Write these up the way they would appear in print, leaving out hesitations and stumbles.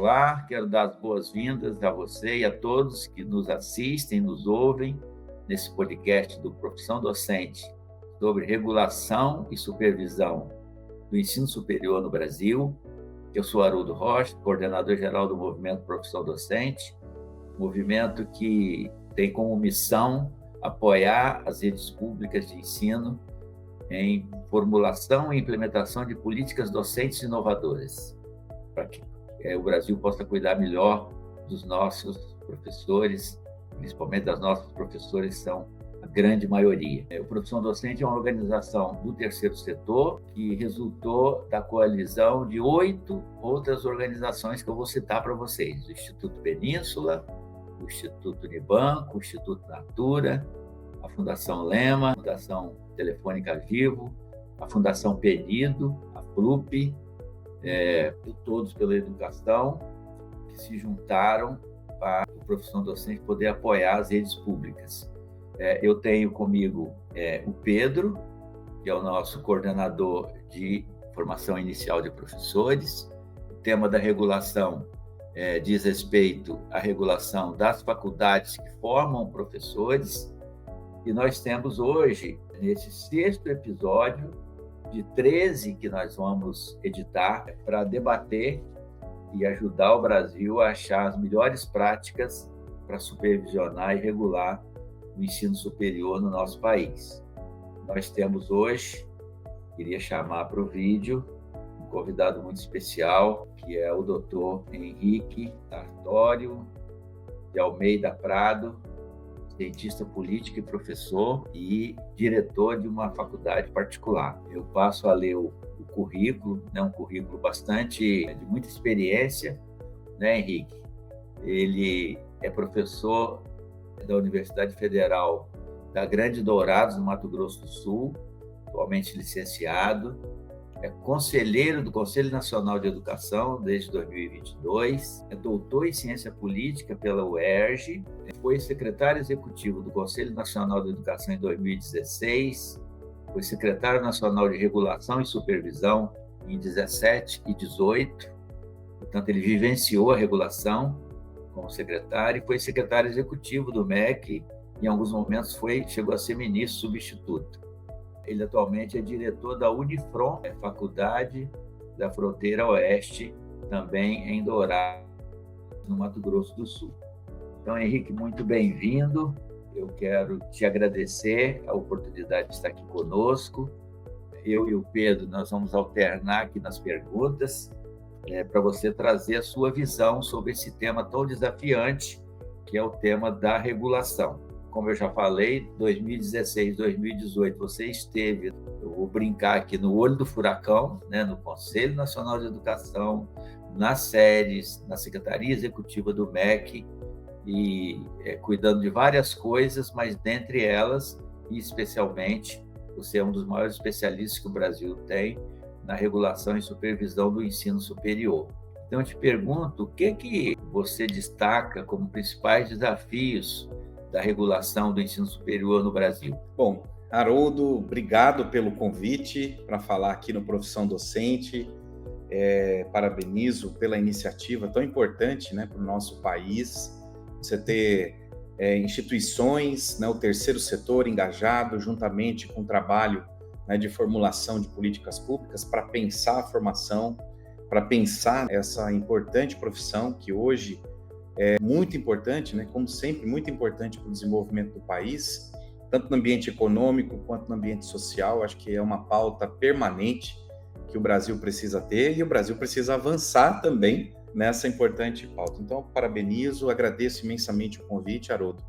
Olá, quero dar as boas-vindas a você e a todos que nos assistem, nos ouvem nesse podcast do Profissão Docente sobre regulação e supervisão do ensino superior no Brasil. Eu sou Haroldo Rocha, coordenador-geral do Movimento Profissão Docente, movimento que tem como missão apoiar as redes públicas de ensino em formulação e implementação de políticas docentes inovadoras, para que o Brasil possa cuidar melhor dos nossos professores, principalmente das nossas professoras, que são a grande maioria. O Profissão Docente é uma organização do terceiro setor que resultou da coalizão de 8 outras organizações que eu vou citar para vocês: o Instituto Península, o Instituto Unibanco, o Instituto Natura, a Fundação Lema, a Fundação Telefônica Vivo, a Fundação Penido, a FLUP, todos pela educação, que se juntaram para a Profissão Docente poder apoiar as redes públicas. Eu tenho comigo o Pedro, que é o nosso coordenador de formação inicial de professores. O tema da regulação diz respeito à regulação das faculdades que formam professores. E nós temos hoje, nesse 6º episódio, de 13 que nós vamos editar, para debater e ajudar o Brasil a achar as melhores práticas para supervisionar e regular o ensino superior no nosso país. Nós temos hoje, queria chamar para o vídeo, um convidado muito especial, que é o Dr. Henrique Sartório de Almeida Prado, cientista político e professor e diretor de uma faculdade particular. Eu passo a ler o currículo, um currículo de muita experiência, né, Henrique? Ele é professor da Universidade Federal da Grande Dourados, no Mato Grosso do Sul, atualmente licenciado, é conselheiro do Conselho Nacional de Educação desde 2022, é doutor em Ciência Política pela UERJ, foi secretário executivo do Conselho Nacional de Educação em 2016, foi secretário nacional de Regulação e Supervisão em 17 e 18, portanto, ele vivenciou a regulação como secretário e foi secretário executivo do MEC, em alguns momentos chegou a ser ministro substituto. Ele atualmente é diretor da Unifron, Faculdade da Fronteira Oeste, também em Dourados, no Mato Grosso do Sul. Então, Henrique, muito bem-vindo. Eu quero te agradecer a oportunidade de estar aqui conosco. Eu e o Pedro, nós vamos alternar aqui nas perguntas, para você trazer a sua visão sobre esse tema tão desafiante, que é o tema da regulação. Como eu já falei, 2016, 2018, você esteve, eu vou brincar aqui, no olho do furacão, né, no Conselho Nacional de Educação, nas séries, na Secretaria Executiva do MEC, e cuidando de várias coisas, mas dentre elas, e especialmente, você é um dos maiores especialistas que o Brasil tem na regulação e supervisão do ensino superior. Então, eu te pergunto, o que você destaca como principais desafios da regulação do ensino superior no Brasil? Bom, Haroldo, obrigado pelo convite para falar aqui no Profissão Docente. Parabenizo pela iniciativa tão importante, né, para o nosso país. Você ter instituições, né, o terceiro setor engajado juntamente com o trabalho, né, de formulação de políticas públicas para pensar a formação, para pensar essa importante profissão que hoje é muito importante, né, como sempre, muito importante para o desenvolvimento do país, tanto no ambiente econômico quanto no ambiente social. Acho que é uma pauta permanente que o Brasil precisa ter e o Brasil precisa avançar também nessa importante pauta. Então, parabenizo, agradeço imensamente o convite, Haroldo.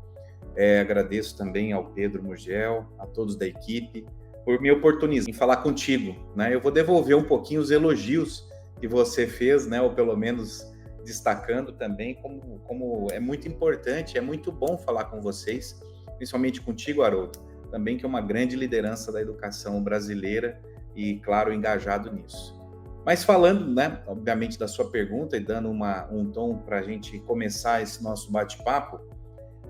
Agradeço também ao Pedro Murgel, a todos da equipe, por me oportunizar em falar contigo, né? Eu vou devolver um pouquinho os elogios que você fez, né, ou pelo menos destacando também como é muito importante, é muito bom falar com vocês, principalmente contigo, Haroldo, também, que é uma grande liderança da educação brasileira e, claro, engajado nisso. Mas falando, né, obviamente, da sua pergunta e dando um tom para a gente começar esse nosso bate-papo,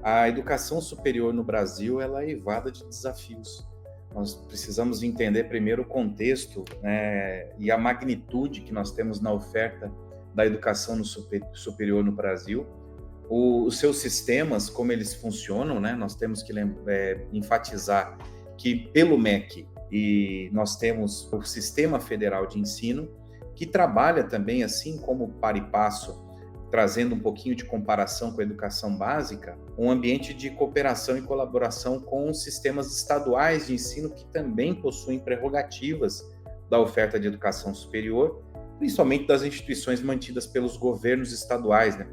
a educação superior no Brasil ela é eivada de desafios. Nós precisamos entender primeiro o contexto, né, e a magnitude que nós temos na oferta da educação superior no Brasil. Os seus sistemas, como eles funcionam, né? Nós temos que enfatizar que pelo MEC e nós temos o Sistema Federal de Ensino, que trabalha também, assim como Par e Passo, trazendo um pouquinho de comparação com a educação básica, um ambiente de cooperação e colaboração com os sistemas estaduais de ensino que também possuem prerrogativas da oferta de educação superior, principalmente das instituições mantidas pelos governos estaduais, né,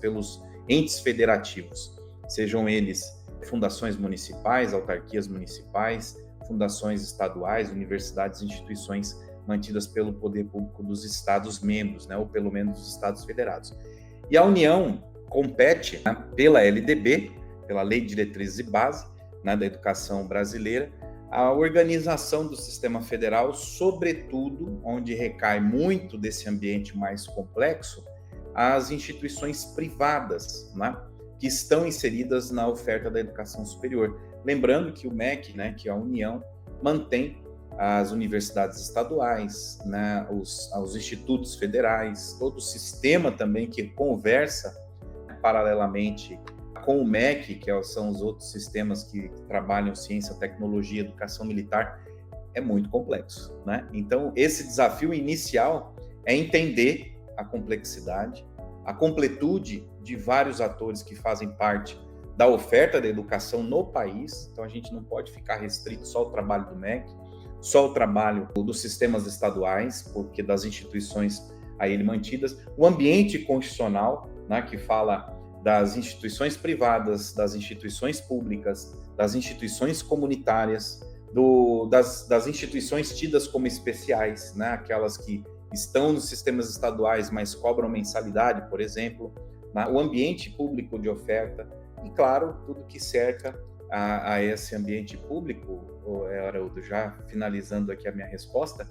pelos entes federativos, sejam eles fundações municipais, autarquias municipais, fundações estaduais, universidades e instituições mantidas pelo poder público dos estados membros, né, ou pelo menos dos estados federados. E a União compete, né, pela LDB, pela Lei de Diretrizes e Base, né, da Educação Brasileira, a organização do sistema federal, sobretudo, onde recai muito desse ambiente mais complexo, as instituições privadas, né, que estão inseridas na oferta da educação superior. Lembrando que o MEC, né, que é a União, mantém as universidades estaduais, né, os institutos federais, todo o sistema também que conversa paralelamente com o MEC, que são os outros sistemas que trabalham ciência, tecnologia, educação militar, é muito complexo, né? Então, esse desafio inicial é entender a complexidade, a completude de vários atores que fazem parte da oferta da educação no país. Então, a gente não pode ficar restrito só ao trabalho do MEC, só o trabalho dos sistemas estaduais, porque das instituições a ele mantidas, o ambiente constitucional, né, que fala das instituições privadas, das instituições públicas, das instituições comunitárias, das instituições tidas como especiais, né, aquelas que estão nos sistemas estaduais, mas cobram mensalidade, por exemplo, né, o ambiente público de oferta e, claro, tudo que cerca a esse ambiente público, Haroldo, já finalizando aqui a minha resposta,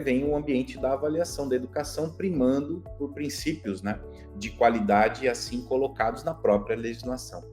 vem o ambiente da avaliação da educação primando por princípios, né, de qualidade assim colocados na própria legislação.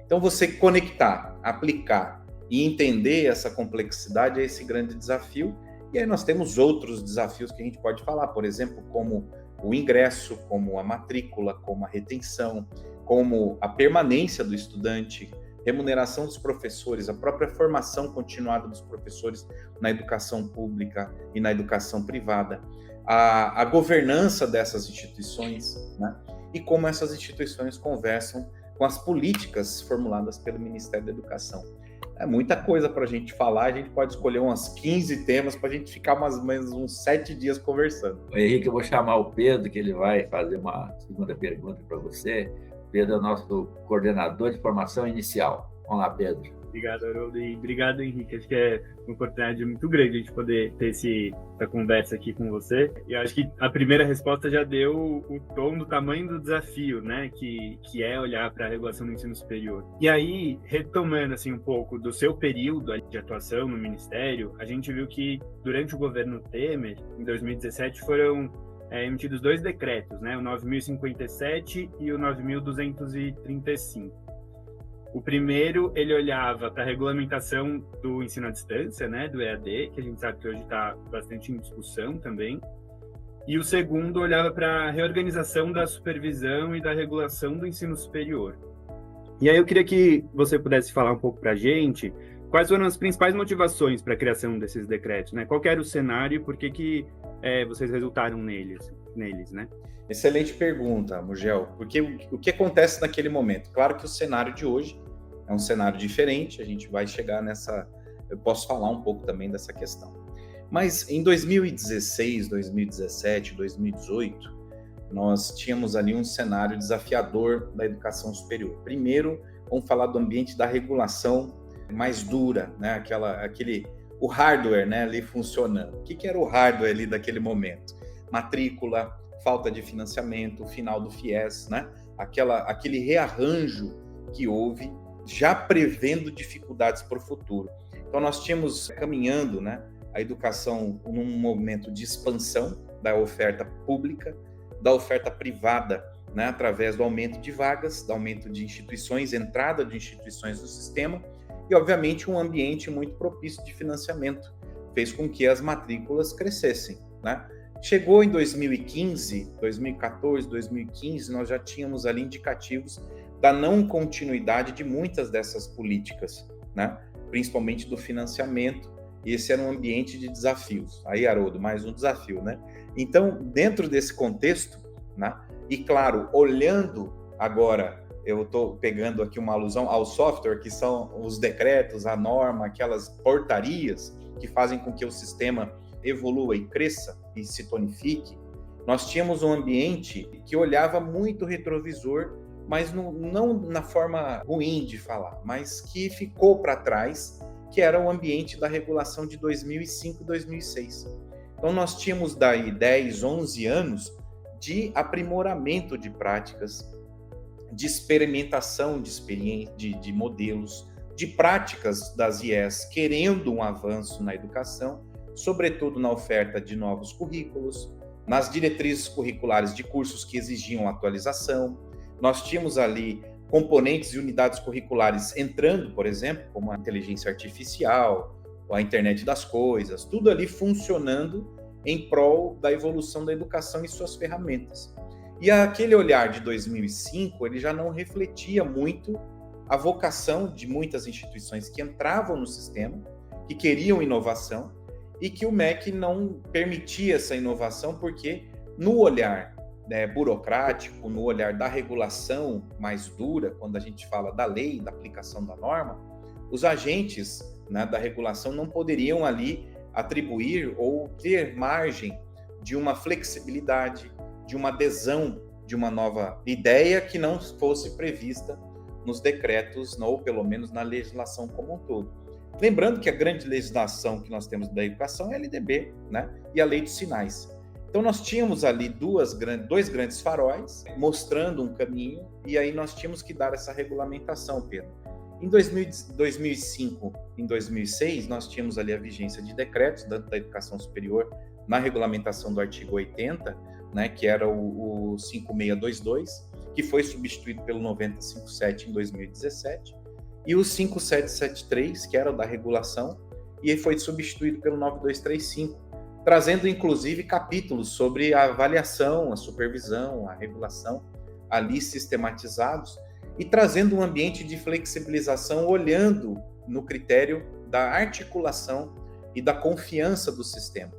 Então, você conectar, aplicar e entender essa complexidade é esse grande desafio. E aí nós temos outros desafios que a gente pode falar, por exemplo, como o ingresso, como a matrícula, como a retenção, como a permanência do estudante, remuneração dos professores, a própria formação continuada dos professores na educação pública e na educação privada, a governança dessas instituições, né? E como essas instituições conversam com as políticas formuladas pelo Ministério da Educação. É muita coisa para a gente falar, a gente pode escolher umas 15 temas para a gente ficar mais ou menos uns 7 dias conversando. Henrique, eu vou chamar o Pedro, que ele vai fazer uma segunda pergunta para você. Pedro é o nosso coordenador de formação inicial. Vamos lá, Pedro. Obrigado, Haroldo, e obrigado, Henrique. Acho que é uma oportunidade muito grande a gente poder ter essa conversa aqui com você. E eu acho que a primeira resposta já deu o tom do tamanho do desafio, né, que é olhar para a regulação do ensino superior. E aí, retomando assim um pouco do seu período de atuação no Ministério, a gente viu que durante o governo Temer, em 2017, foram emitidos 2 decretos, né, o 9.057 e o 9.235. O primeiro, ele olhava para a regulamentação do ensino à distância, né, do EAD, que a gente sabe que hoje está bastante em discussão também. E o segundo, olhava para a reorganização da supervisão e da regulação do ensino superior. E aí eu queria que você pudesse falar um pouco para a gente quais foram as principais motivações para a criação desses decretos, né? Qual que era o cenário e por que vocês resultaram neles, né? Excelente pergunta, Mugel, porque o que acontece naquele momento? Claro que o cenário de hoje é um cenário diferente, a gente vai chegar eu posso falar um pouco também dessa questão. Mas em 2016, 2017, 2018, nós tínhamos ali um cenário desafiador da educação superior. Primeiro, vamos falar do ambiente da regulação mais dura, né? O hardware, né, ali funcionando. O que era o hardware ali daquele momento? Matrícula, falta de financiamento, final do FIES, né? Aquele rearranjo que houve, já prevendo dificuldades para o futuro. Então, nós tínhamos caminhando, né, a educação num momento de expansão da oferta pública, da oferta privada, né, através do aumento de vagas, do aumento de instituições, entrada de instituições no sistema, e, obviamente, um ambiente muito propício de financiamento fez com que as matrículas crescessem, né? Chegou em 2015, 2014, 2015, nós já tínhamos ali indicativos da não continuidade de muitas dessas políticas, né? Principalmente do financiamento, e esse era um ambiente de desafios. Aí, Haroldo, mais um desafio, né? Então, dentro desse contexto, né? E claro, olhando agora, eu estou pegando aqui uma alusão ao software, que são os decretos, a norma, aquelas portarias que fazem com que o sistema evolua e cresça e se tonifique. Nós tínhamos um ambiente que olhava muito retrovisor, mas não na forma ruim de falar, mas que ficou para trás, que era o ambiente da regulação de 2005 e 2006. Então, nós tínhamos daí 10, 11 anos de aprimoramento de práticas, de experimentação de modelos, de práticas das IES querendo um avanço na educação, sobretudo na oferta de novos currículos, nas diretrizes curriculares de cursos que exigiam atualização. Nós tínhamos ali componentes e unidades curriculares entrando, por exemplo, como a inteligência artificial, a internet das coisas, tudo ali funcionando em prol da evolução da educação e suas ferramentas. E aquele olhar de 2005, ele já não refletia muito a vocação de muitas instituições que entravam no sistema, que queriam inovação, e que o MEC não permitia essa inovação, porque no olhar burocrático, no olhar da regulação mais dura, quando a gente fala da lei, da aplicação da norma, os agentes, né, da regulação não poderiam ali atribuir ou ter margem de uma flexibilidade, de uma adesão de uma nova ideia que não fosse prevista nos decretos, ou pelo menos na legislação como um todo. Lembrando que a grande legislação que nós temos da educação é a LDB, né? E a Lei dos Sinais. Então, nós tínhamos ali dois grandes faróis mostrando um caminho, e aí nós tínhamos que dar essa regulamentação, Pedro. Em 2005 e 2006, nós tínhamos ali a vigência de decretos da educação superior na regulamentação do artigo 80, né, que era o 5622, que foi substituído pelo 9057 em 2017, e o 5773, que era o da regulação, e foi substituído pelo 9235, trazendo inclusive capítulos sobre a avaliação, a supervisão, a regulação, ali sistematizados, e trazendo um ambiente de flexibilização, olhando no critério da articulação e da confiança do sistema.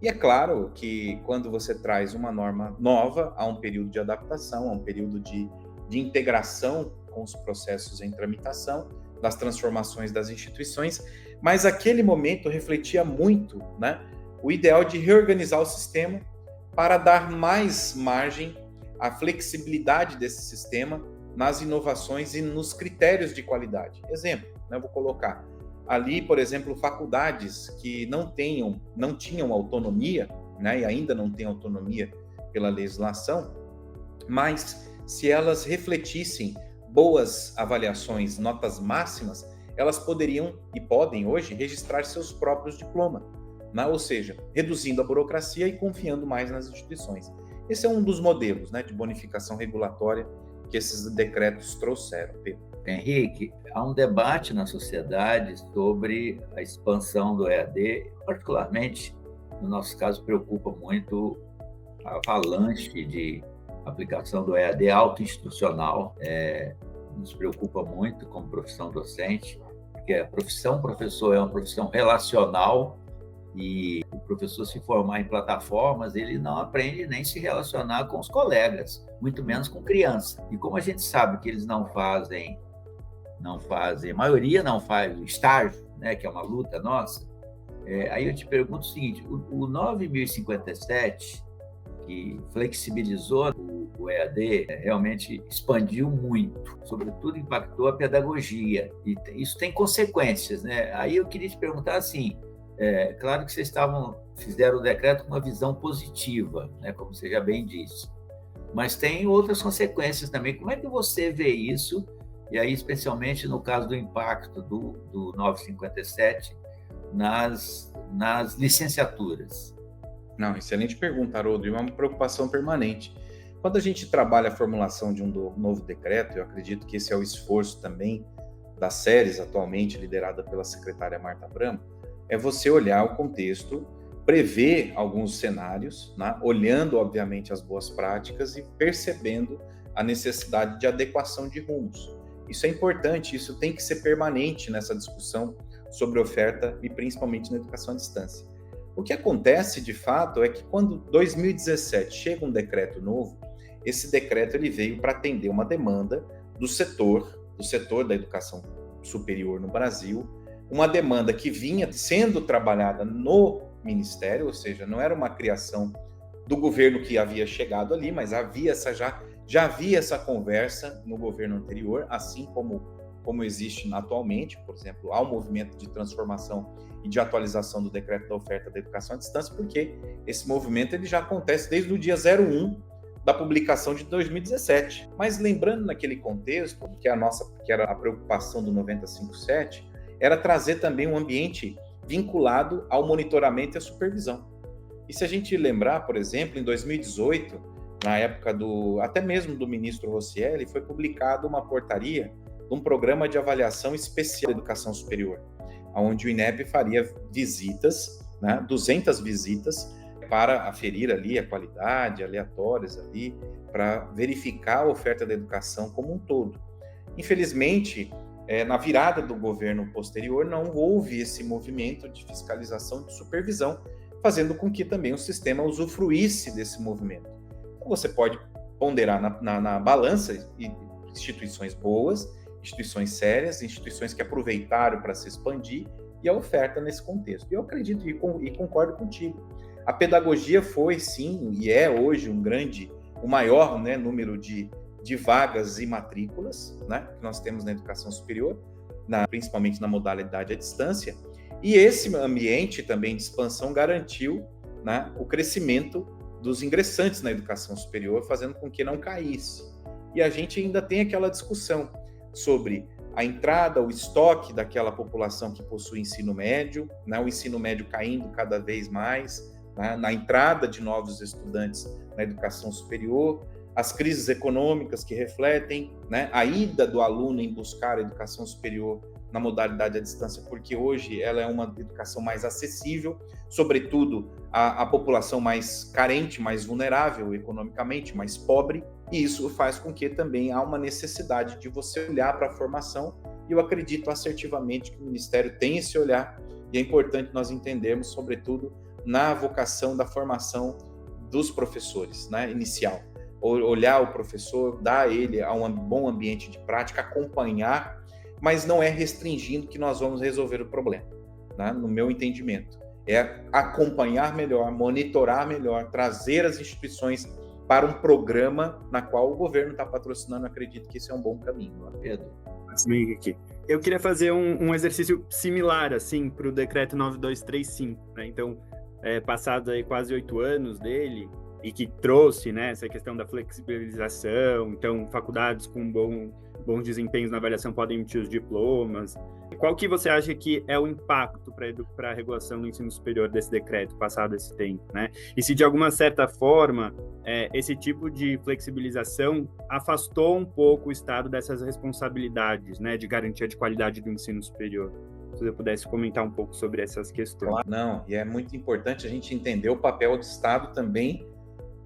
E é claro que quando você traz uma norma nova, há um período de adaptação, há um período de integração com os processos em tramitação, das transformações das instituições, mas aquele momento refletia muito, né, o ideal de reorganizar o sistema para dar mais margem à flexibilidade desse sistema nas inovações e nos critérios de qualidade. Exemplo, né, eu vou colocar ali, por exemplo, faculdades que não tinham autonomia, né, e ainda não têm autonomia pela legislação, mas se elas refletissem boas avaliações, notas máximas, elas poderiam e podem hoje registrar seus próprios diplomas, né? Ou seja, reduzindo a burocracia e confiando mais nas instituições. Esse é um dos modelos, né, de bonificação regulatória que esses decretos trouxeram, Pedro. Henrique, há um debate na sociedade sobre a expansão do EAD, particularmente, no nosso caso, preocupa muito a avalanche de aplicação do EAD autoinstitucional. Nos preocupa muito como profissão docente, porque a profissão professor é uma profissão relacional, e o professor se formar em plataformas, ele não aprende nem se relacionar com os colegas, muito menos com criança. E como a gente sabe que eles não fazem, a maioria não faz o estágio, né, que é uma luta nossa, aí eu te pergunto o seguinte, o 9057, que flexibilizou o EAD, realmente expandiu muito, sobretudo impactou a pedagogia, e isso tem consequências, né? Aí eu queria te perguntar assim, claro que vocês fizeram o decreto com uma visão positiva, né, como você já bem disse, mas tem outras consequências também. Como é que você vê isso? E aí, especialmente no caso do impacto do 957 nas licenciaturas. Não, excelente pergunta, Haroldo, e uma preocupação permanente. Quando a gente trabalha a formulação de um novo decreto, eu acredito que esse é o esforço também das séries atualmente liderada pela secretária Marta Abramo, é você olhar o contexto prever alguns cenários, né? Olhando, obviamente, as boas práticas e percebendo a necessidade de adequação de rumos. Isso é importante, isso tem que ser permanente nessa discussão sobre oferta e principalmente na educação à distância. O que acontece, de fato, é que quando 2017 chega um decreto novo, esse decreto ele veio para atender uma demanda do setor da educação superior no Brasil, uma demanda que vinha sendo trabalhada no Ministério, ou seja, não era uma criação do governo que havia chegado ali, mas já havia essa conversa no governo anterior, assim como existe atualmente. Por exemplo, há um movimento de transformação e de atualização do decreto da oferta da educação à distância, porque esse movimento ele já acontece desde o dia 01 da publicação de 2017. Mas lembrando naquele contexto, que era a preocupação do 957, era trazer também um ambiente vinculado ao monitoramento e à supervisão. E se a gente lembrar, por exemplo, em 2018, na época até mesmo do ministro Roscielli, foi publicada uma portaria de um programa de avaliação especial da educação superior, onde o INEP faria visitas, 200 visitas, para aferir ali a qualidade, aleatórias ali, para verificar a oferta da educação como um todo. Infelizmente, na virada do governo posterior, não houve esse movimento de fiscalização e de supervisão, fazendo com que também o sistema usufruísse desse movimento. Então, você pode ponderar na balança instituições boas, instituições sérias, instituições que aproveitaram para se expandir, e a oferta nesse contexto. E eu acredito e concordo contigo. A pedagogia foi, sim, e é hoje o maior, número de vagas e matrículas, que nós temos na educação superior, principalmente na modalidade à distância, e esse ambiente também de expansão garantiu o crescimento dos ingressantes na educação superior, fazendo com que não caísse. E a gente ainda tem aquela discussão sobre a entrada, o estoque daquela população que possui ensino médio, o ensino médio caindo cada vez mais, na entrada de novos estudantes na educação superior, as crises econômicas que refletem, a ida do aluno em buscar a educação superior na modalidade à distância, porque hoje ela é uma educação mais acessível, sobretudo a população mais carente, mais vulnerável economicamente, mais pobre, e isso faz com que também há uma necessidade de você olhar para a formação, e eu acredito assertivamente que o Ministério tem esse olhar, e é importante nós entendermos, sobretudo, na vocação da formação dos professores, inicial. Olhar o professor, dar a ele a um bom ambiente de prática, acompanhar, mas não é restringindo que nós vamos resolver o problema, no meu entendimento. É acompanhar melhor, monitorar melhor, trazer as instituições para um programa na qual o governo está patrocinando. Acredito que esse é um bom caminho. Pedro. Eu queria fazer um exercício similar assim, para o decreto 9235. Então, passados aí quase 8 anos dele, e que trouxe essa questão da flexibilização, então faculdades com bons desempenhos na avaliação podem emitir os diplomas. Qual que você acha que é o impacto para a regulação do ensino superior desse decreto, passado esse tempo, E se de alguma certa forma esse tipo de flexibilização afastou um pouco o Estado dessas responsabilidades, de garantia de qualidade do ensino superior? Se você pudesse comentar um pouco sobre essas questões. Claro, não, e é muito importante a gente entender o papel do Estado também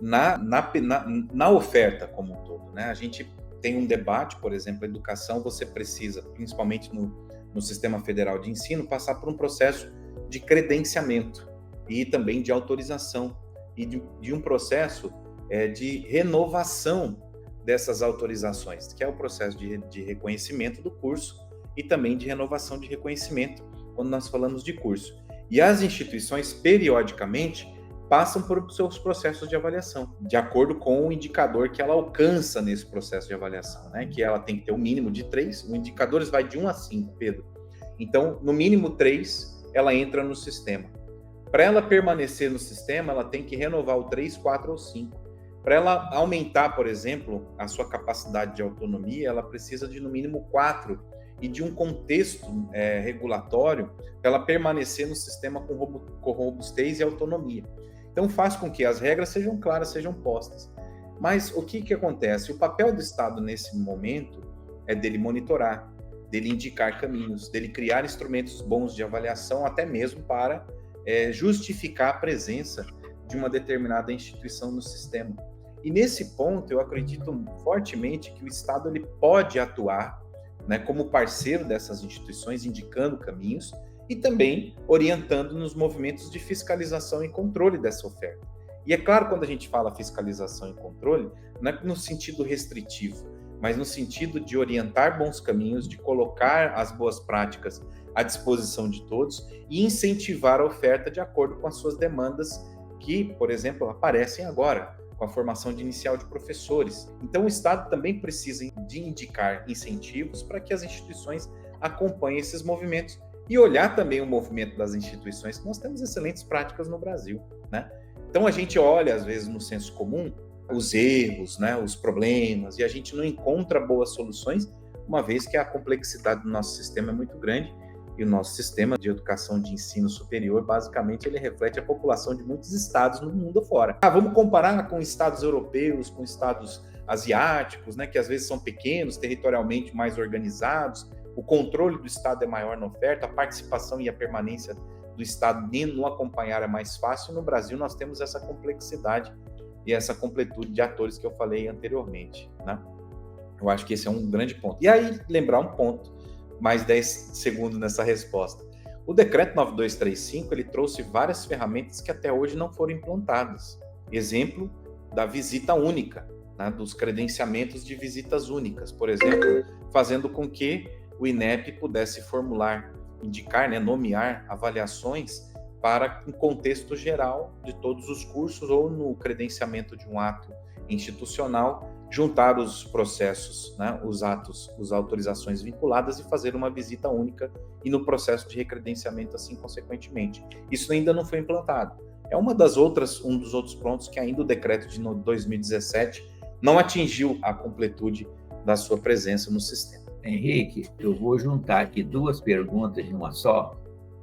na oferta como um todo, A gente tem um debate, por exemplo, a educação, você precisa, principalmente no Sistema Federal de Ensino, passar por um processo de credenciamento e também de autorização e de um processo de renovação dessas autorizações, que é o processo de reconhecimento do curso e também de renovação de reconhecimento quando nós falamos de curso. E as instituições, periodicamente, passam por seus processos de avaliação, de acordo com o indicador que ela alcança nesse processo de avaliação, que ela tem que ter um mínimo de 3, o indicador vai de 1 a 5, Pedro. Então, no mínimo 3, ela entra no sistema. Para ela permanecer no sistema, ela tem que renovar o 3, 4 ou 5. Para ela aumentar, por exemplo, a sua capacidade de autonomia, ela precisa de no mínimo 4 e de um contexto regulatório para ela permanecer no sistema com robustez e autonomia. Então faz com que as regras sejam claras, sejam postas. Mas o que acontece? O papel do Estado nesse momento é dele monitorar, dele indicar caminhos, dele criar instrumentos bons de avaliação, até mesmo para justificar a presença de uma determinada instituição no sistema. E nesse ponto, eu acredito fortemente que o Estado ele pode atuar, né, como parceiro dessas instituições, indicando caminhos e também orientando nos movimentos de fiscalização e controle dessa oferta. E é claro, quando a gente fala fiscalização e controle, não é no sentido restritivo, mas no sentido de orientar bons caminhos, de colocar as boas práticas à disposição de todos e incentivar a oferta de acordo com as suas demandas que, por exemplo, aparecem agora, com a formação inicial de professores. Então, o Estado também precisa de indicar incentivos para que as instituições acompanhem esses movimentos e olhar também o movimento das instituições, que nós temos excelentes práticas no Brasil, né? Então, a gente olha, às vezes, no senso comum, os erros, né, os problemas, e a gente não encontra boas soluções, uma vez que a complexidade do nosso sistema é muito grande, e o nosso sistema de educação de ensino superior, basicamente, ele reflete a população de muitos estados no mundo afora. Vamos comparar com estados europeus, com estados asiáticos, né, que às vezes são pequenos, territorialmente mais organizados, o controle do Estado é maior na oferta, a participação e a permanência do Estado no acompanhar é mais fácil. No Brasil, nós temos essa complexidade e essa completude de atores que eu falei anteriormente, né? Eu acho que esse é um grande ponto. E aí, lembrar um ponto, mais 10 segundos nessa resposta. O decreto 9235, ele trouxe várias ferramentas que até hoje não foram implantadas. Exemplo da visita única, né, dos credenciamentos de visitas únicas, por exemplo, fazendo com que o INEP pudesse formular, indicar, né, nomear avaliações para um contexto geral de todos os cursos ou no credenciamento de um ato institucional, juntar os processos, né, os atos, as autorizações vinculadas e fazer uma visita única e no processo de recredenciamento assim consequentemente. Isso ainda não foi implantado. É um dos outros pontos que ainda o decreto de 2017 não atingiu a completude da sua presença no sistema. Henrique, eu vou juntar aqui duas perguntas em uma só,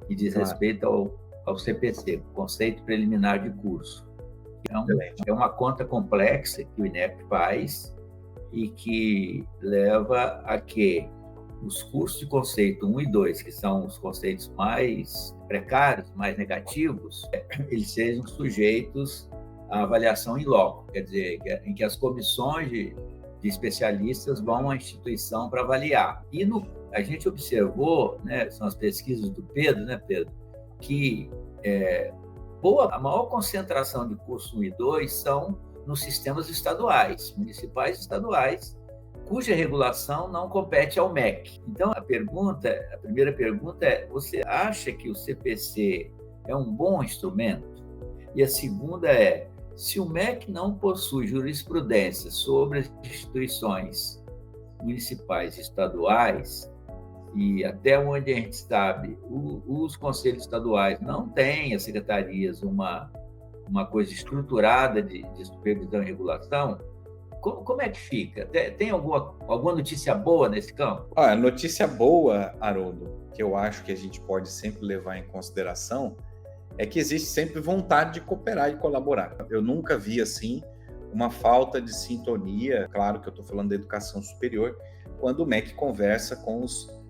que diz respeito ao CPC, Conceito Preliminar de Curso. É uma conta complexa que o INEP faz e que leva a que os cursos de conceito 1 e 2, que são os conceitos mais precários, mais negativos, eles sejam sujeitos à avaliação in loco, quer dizer, em que as comissões de especialistas vão à instituição para avaliar. E a gente observou, né, são as pesquisas do Pedro, né, Pedro, que a maior concentração de cursos 1 e 2 são nos sistemas estaduais, municipais e estaduais, cuja regulação não compete ao MEC. Então, a primeira pergunta é: você acha que o CPC é um bom instrumento? E a segunda é: se o MEC não possui jurisprudência sobre as instituições municipais e estaduais, e até onde a gente sabe, os conselhos estaduais não têm, as secretarias, uma coisa estruturada de supervisão e regulação, como é que fica? Tem alguma notícia boa nesse campo? A notícia boa, Haroldo, que eu acho que a gente pode sempre levar em consideração, é que existe sempre vontade de cooperar e colaborar. Eu nunca vi, assim, uma falta de sintonia, claro que eu estou falando da educação superior, quando o MEC conversa com os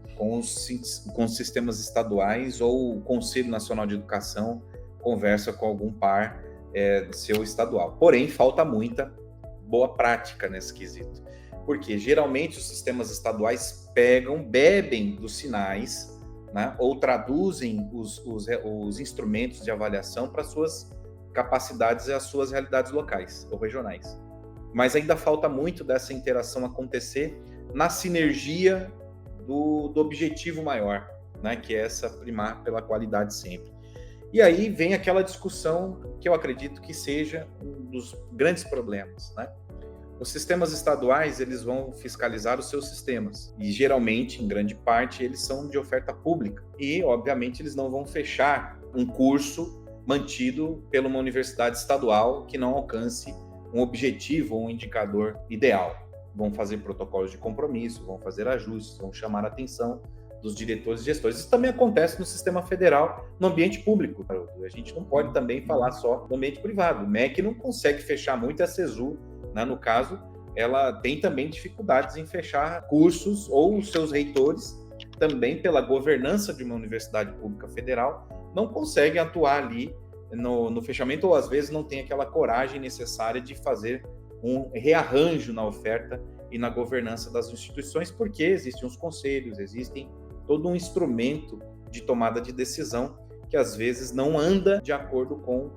sistemas estaduais ou o Conselho Nacional de Educação conversa com algum par seu estadual. Porém, falta muita boa prática nesse quesito, porque geralmente os sistemas estaduais bebem dos sinais, né, ou traduzem os instrumentos de avaliação para suas capacidades e as suas realidades locais ou regionais. Mas ainda falta muito dessa interação acontecer na sinergia do objetivo maior, né, que é essa primar pela qualidade sempre. E aí vem aquela discussão que eu acredito que seja um dos grandes problemas, né? Os sistemas estaduais, eles vão fiscalizar os seus sistemas e geralmente, em grande parte, eles são de oferta pública e, obviamente, eles não vão fechar um curso mantido por uma universidade estadual que não alcance um objetivo ou um indicador ideal. Vão fazer protocolos de compromisso, vão fazer ajustes, vão chamar a atenção dos diretores e gestores. Isso também acontece no sistema federal, no ambiente público. A gente não pode também falar só no ambiente privado. O MEC não consegue fechar muito, a CESU, né, no caso, ela tem também dificuldades em fechar cursos ou os seus reitores também pela governança de uma universidade pública federal, não conseguem atuar ali no fechamento, ou às vezes não tem aquela coragem necessária de fazer um rearranjo na oferta e na governança das instituições, porque existem os conselhos, existem todo um instrumento de tomada de decisão que às vezes não anda de acordo com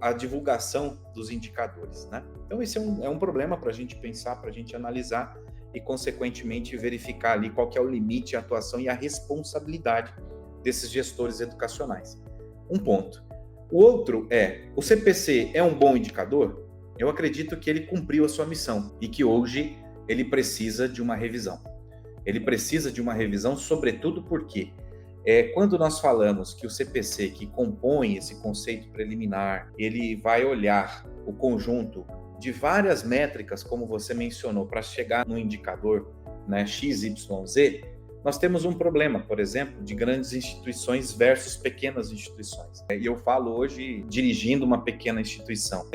a divulgação dos indicadores, né? Então esse é um problema para a gente pensar, para a gente analisar e, consequentemente, verificar ali qual que é o limite, a atuação e a responsabilidade desses gestores educacionais. Um ponto. O outro o CPC é um bom indicador? Eu acredito que ele cumpriu a sua missão e que hoje ele precisa de uma revisão. Ele precisa de uma revisão, sobretudo porque quando nós falamos que o CPC, que compõe esse conceito preliminar, ele vai olhar o conjunto de várias métricas, como você mencionou, para chegar no indicador, né, XYZ, nós temos um problema, por exemplo, de grandes instituições versus pequenas instituições. E eu falo hoje dirigindo uma pequena instituição,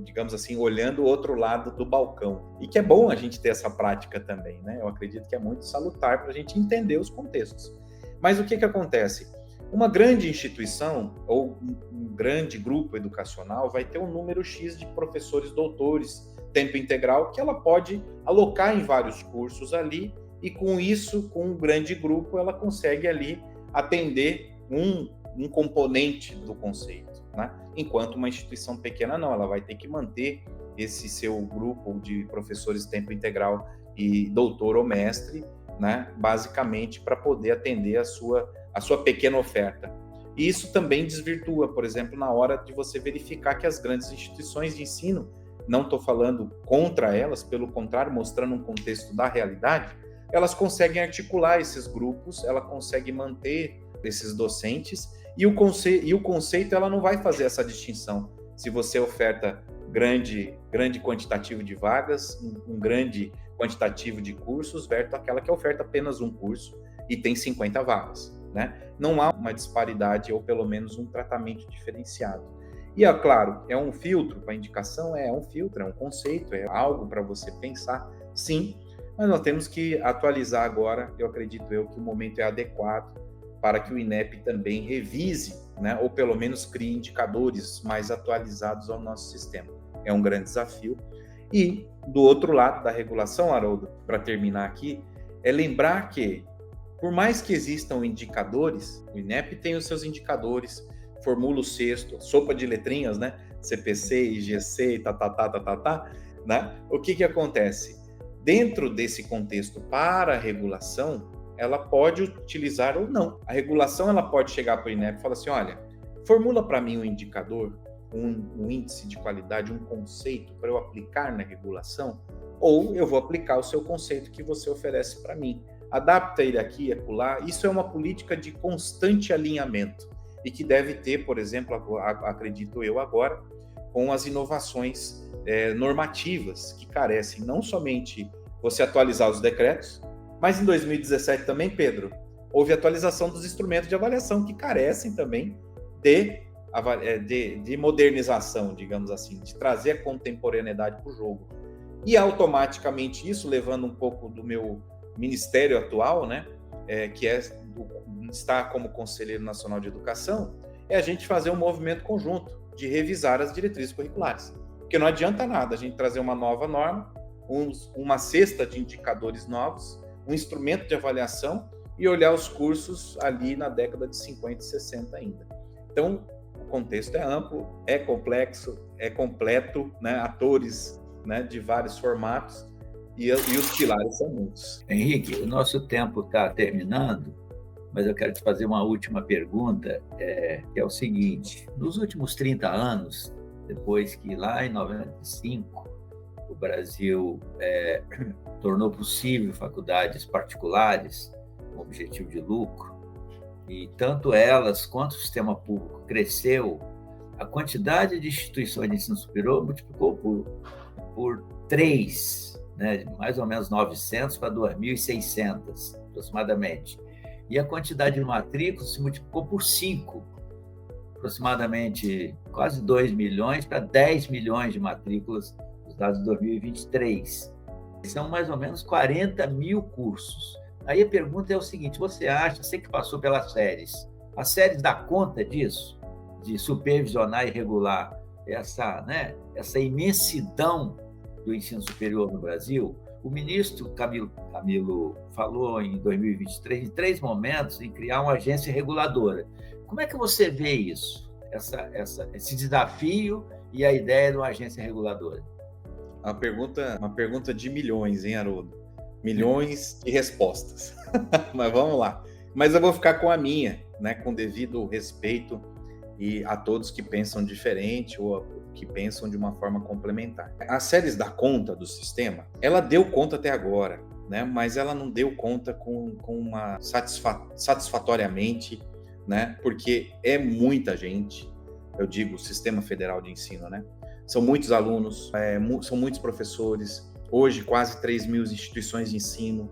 digamos assim, olhando o outro lado do balcão. E que é bom a gente ter essa prática também, né? Eu acredito que é muito salutar para a gente entender os contextos. Mas o que acontece? Uma grande instituição ou um grande grupo educacional vai ter um número X de professores doutores, tempo integral, que ela pode alocar em vários cursos ali, e com isso, com um grande grupo, ela consegue ali atender um componente do conceito, né? Enquanto uma instituição pequena não, ela vai ter que manter esse seu grupo de professores tempo integral e doutor ou mestre, né? Basicamente para poder atender a sua pequena oferta. E isso também desvirtua, por exemplo, na hora de você verificar que as grandes instituições de ensino, não estou falando contra elas, pelo contrário, mostrando um contexto da realidade, elas conseguem articular esses grupos, ela consegue manter esses docentes, e o conceito ela não vai fazer essa distinção. Se você oferta grande quantitativo de vagas, um grande quantitativo de cursos, versus aquela que oferta apenas um curso e tem 50 vagas, né? Não há uma disparidade, ou pelo menos um tratamento diferenciado. E, claro, é um filtro para indicação? É um filtro, é um conceito, é algo para você pensar, sim, mas nós temos que atualizar agora, eu acredito que o momento é adequado para que o INEP também revise, né, ou pelo menos crie indicadores mais atualizados ao nosso sistema. É um grande desafio. E, do outro lado da regulação, Haroldo, para terminar aqui, é lembrar que, por mais que existam indicadores, o INEP tem os seus indicadores, formula o sexto, sopa de letrinhas, né? CPC, IGC, né? O que acontece? Dentro desse contexto, para a regulação, ela pode utilizar ou não. A regulação ela pode chegar para o INEP e falar assim, olha, formula para mim um indicador, um índice de qualidade, um conceito para eu aplicar na regulação, ou eu vou aplicar o seu conceito que você oferece para mim. Adapta ele aqui e acolá. Isso é uma política de constante alinhamento e que deve ter, por exemplo, acredito eu agora, com as inovações normativas que carecem não somente você atualizar os decretos, mas em 2017 também, Pedro, houve atualização dos instrumentos de avaliação que carecem também de modernização, digamos assim, de trazer a contemporaneidade para o jogo. E automaticamente isso, levando um pouco do meu ministério atual, né, que está como Conselheiro Nacional de Educação, é a gente fazer um movimento conjunto de revisar as diretrizes curriculares. Porque não adianta nada a gente trazer uma nova norma, uma cesta de indicadores novos, um instrumento de avaliação e olhar os cursos ali na década de 50 e 60 ainda. Então, o contexto é amplo, é complexo, é completo, né? Atores, né, de vários formatos e os pilares são muitos. Henrique, o nosso tempo está terminando, mas eu quero te fazer uma última pergunta, que é o seguinte. Nos últimos 30 anos, depois que lá em 95 o Brasil tornou possível faculdades particulares com objetivo de lucro, e tanto elas quanto o sistema público cresceu, a quantidade de instituições de ensino superior multiplicou por 3, né, de mais ou menos 900 para 2.600, aproximadamente. E a quantidade de matrículas se multiplicou por 5, aproximadamente quase 2 milhões para 10 milhões de matrículas nos dados de 2023. São mais ou menos 40 mil cursos. Aí a pergunta é o seguinte: você que passou pelas séries, a séries dá conta disso? De supervisionar e regular essa imensidão do ensino superior no Brasil? O ministro Camilo falou em 2023, em 3 momentos, em criar uma agência reguladora. Como é que você vê isso? Esse desafio e a ideia de uma agência reguladora? Uma pergunta de milhões, hein, Haroldo? Milhões de respostas. Mas vamos lá. Mas eu vou ficar com a minha, né, com devido respeito e a todos que pensam diferente ou que pensam de uma forma complementar. As séries dá conta do sistema? Ela deu conta até agora, né, mas ela não deu conta com uma satisfatoriamente, né, porque é muita gente, eu digo, o Sistema Federal de Ensino, né? São muitos alunos, são muitos professores, hoje quase 3 mil instituições de ensino,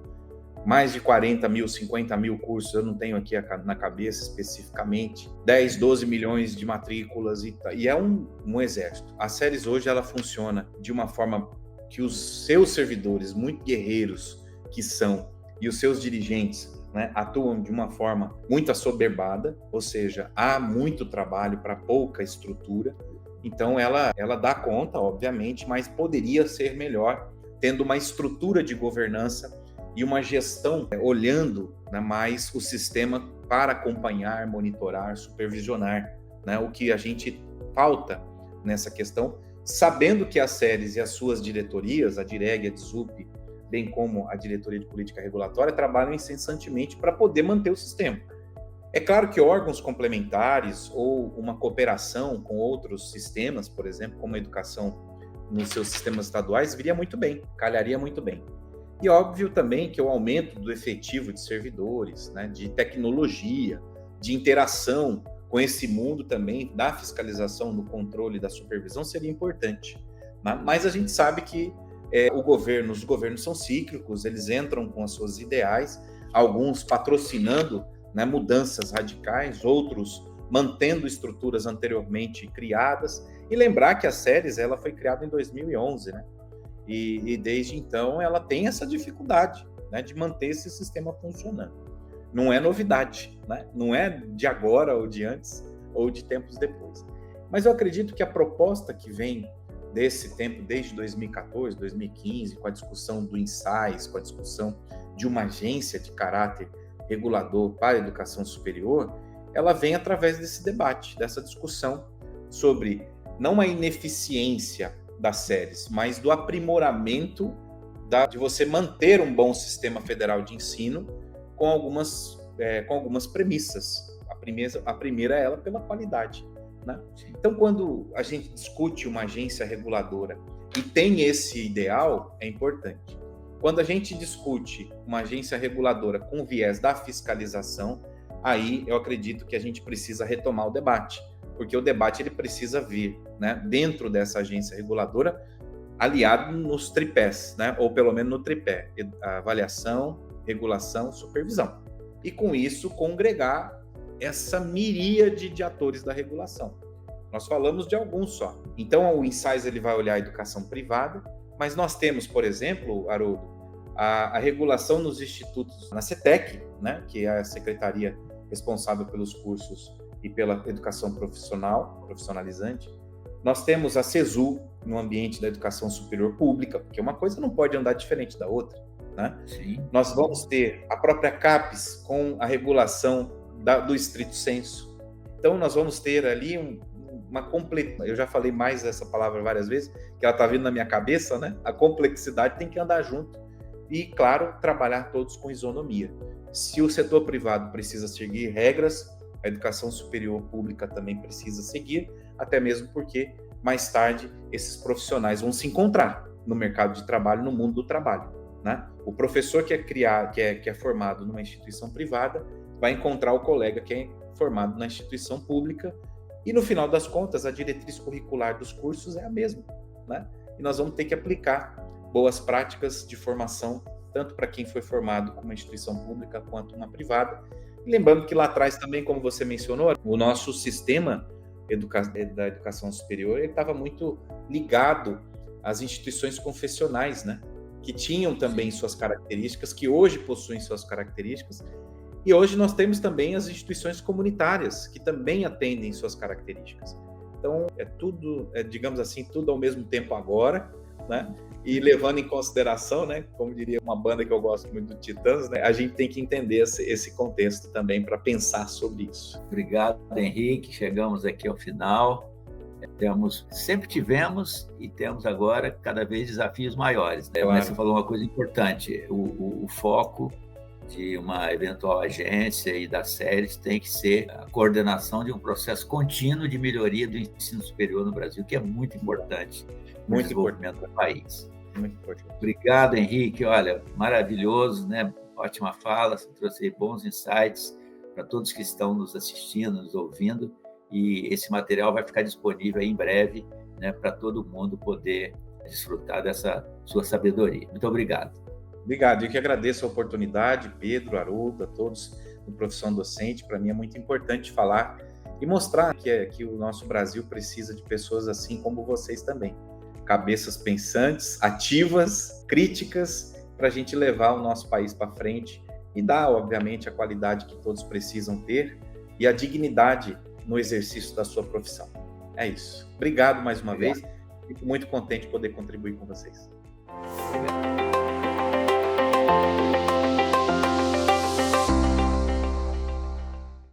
mais de 40 mil, 50 mil cursos, eu não tenho aqui na cabeça especificamente, 10, 12 milhões de matrículas, e é um exército. A séries hoje, ela funciona de uma forma que os seus servidores, muito guerreiros que são, e os seus dirigentes, né, atuam de uma forma muito assoberbada, ou seja, há muito trabalho para pouca estrutura. Então, ela dá conta, obviamente, mas poderia ser melhor, tendo uma estrutura de governança e uma gestão olhando, né, mais o sistema para acompanhar, monitorar, supervisionar, né, o que a gente falta nessa questão, sabendo que as séries e as suas diretorias, a DIREG, a DSUP, bem como a Diretoria de Política Regulatória, trabalham incessantemente para poder manter o sistema. É claro que órgãos complementares ou uma cooperação com outros sistemas, por exemplo, como a educação nos seus sistemas estaduais, viria muito bem, calharia muito bem. E óbvio também que o aumento do efetivo de servidores, né, de tecnologia, de interação com esse mundo também, da fiscalização, do controle, da supervisão, seria importante. Né? Mas a gente sabe que os governos são cíclicos, eles entram com as suas ideais, alguns patrocinando, né, mudanças radicais, outros mantendo estruturas anteriormente criadas. E lembrar que a séries ela foi criada em 2011, né? E desde então ela tem essa dificuldade, né, de manter esse sistema funcionando. Não é novidade, né? Não é de agora ou de antes ou de tempos depois. Mas eu acredito que a proposta que vem desse tempo, desde 2014, 2015, com a discussão do INSAES, com a discussão de uma agência de caráter regulador para a educação superior, ela vem através desse debate, dessa discussão sobre não a ineficiência das séries, mas do aprimoramento de você manter um bom sistema federal de ensino com algumas premissas. A primeira é ela pela qualidade. Né? Então, quando a gente discute uma agência reguladora e tem esse ideal, é importante. Quando a gente discute uma agência reguladora com viés da fiscalização, aí eu acredito que a gente precisa retomar o debate, porque o debate ele precisa vir, né, dentro dessa agência reguladora, aliado nos tripés, né, ou pelo menos no tripé, avaliação, regulação, supervisão. E com isso congregar essa miríade de atores da regulação. Nós falamos de alguns só. Então o INSAES ele vai olhar a educação privada, mas nós temos, por exemplo, Haroldo, a regulação nos institutos, na CETEC, né, que é a secretaria responsável pelos cursos e pela educação profissionalizante. Nós temos a CESU no ambiente da educação superior pública, porque uma coisa não pode andar diferente da outra. Né? Sim. Nós vamos ter a própria CAPES com a regulação do estrito sensu. Então, nós vamos ter ali uma complexidade. Eu já falei mais essa palavra várias vezes, que ela está vindo na minha cabeça, né? A complexidade tem que andar junto. E, claro, trabalhar todos com isonomia. Se o setor privado precisa seguir regras, a educação superior pública também precisa seguir, até mesmo porque, mais tarde, esses profissionais vão se encontrar no mercado de trabalho, no mundo do trabalho. Né? O professor que é formado numa instituição privada vai encontrar o colega que é formado na instituição pública e, no final das contas, a diretriz curricular dos cursos é a mesma. Né? E nós vamos ter que aplicar boas práticas de formação, tanto para quem foi formado com uma instituição pública quanto uma privada. E lembrando que lá atrás também, como você mencionou, o nosso sistema da educação superior estava muito ligado às instituições confessionais, né? que tinham também suas características, que hoje possuem suas características, e hoje nós temos também as instituições comunitárias, que também atendem suas características. Então, digamos assim, tudo ao mesmo tempo agora, né? E levando em consideração, né, como diria uma banda que eu gosto muito do Titãs, né, a gente tem que entender esse contexto também para pensar sobre isso. Obrigado, Henrique. Chegamos aqui ao final. Sempre tivemos e temos agora cada vez desafios maiores, né? Claro. Mas você falou uma coisa importante, o foco de uma eventual agência e das séries tem que ser a coordenação de um processo contínuo de melhoria do ensino superior no Brasil, que é muito importante no desenvolvimento do país. Muito importante. Obrigado, Henrique. Olha, maravilhoso, né? Ótima fala, você trouxe bons insights para todos que estão nos assistindo, nos ouvindo, e esse material vai ficar disponível aí em breve, né, para todo mundo poder desfrutar dessa sua sabedoria. Muito obrigado. Obrigado, eu que agradeço a oportunidade, Pedro, Haroldo, a todos do Profissão Docente. Para mim é muito importante falar e mostrar que o nosso Brasil precisa de pessoas assim como vocês também. Cabeças pensantes, ativas, críticas, para a gente levar o nosso país para frente e dar, obviamente, a qualidade que todos precisam ter e a dignidade no exercício da sua profissão. É isso. Obrigado mais uma vez. Fico muito contente de poder contribuir com vocês. Obrigado.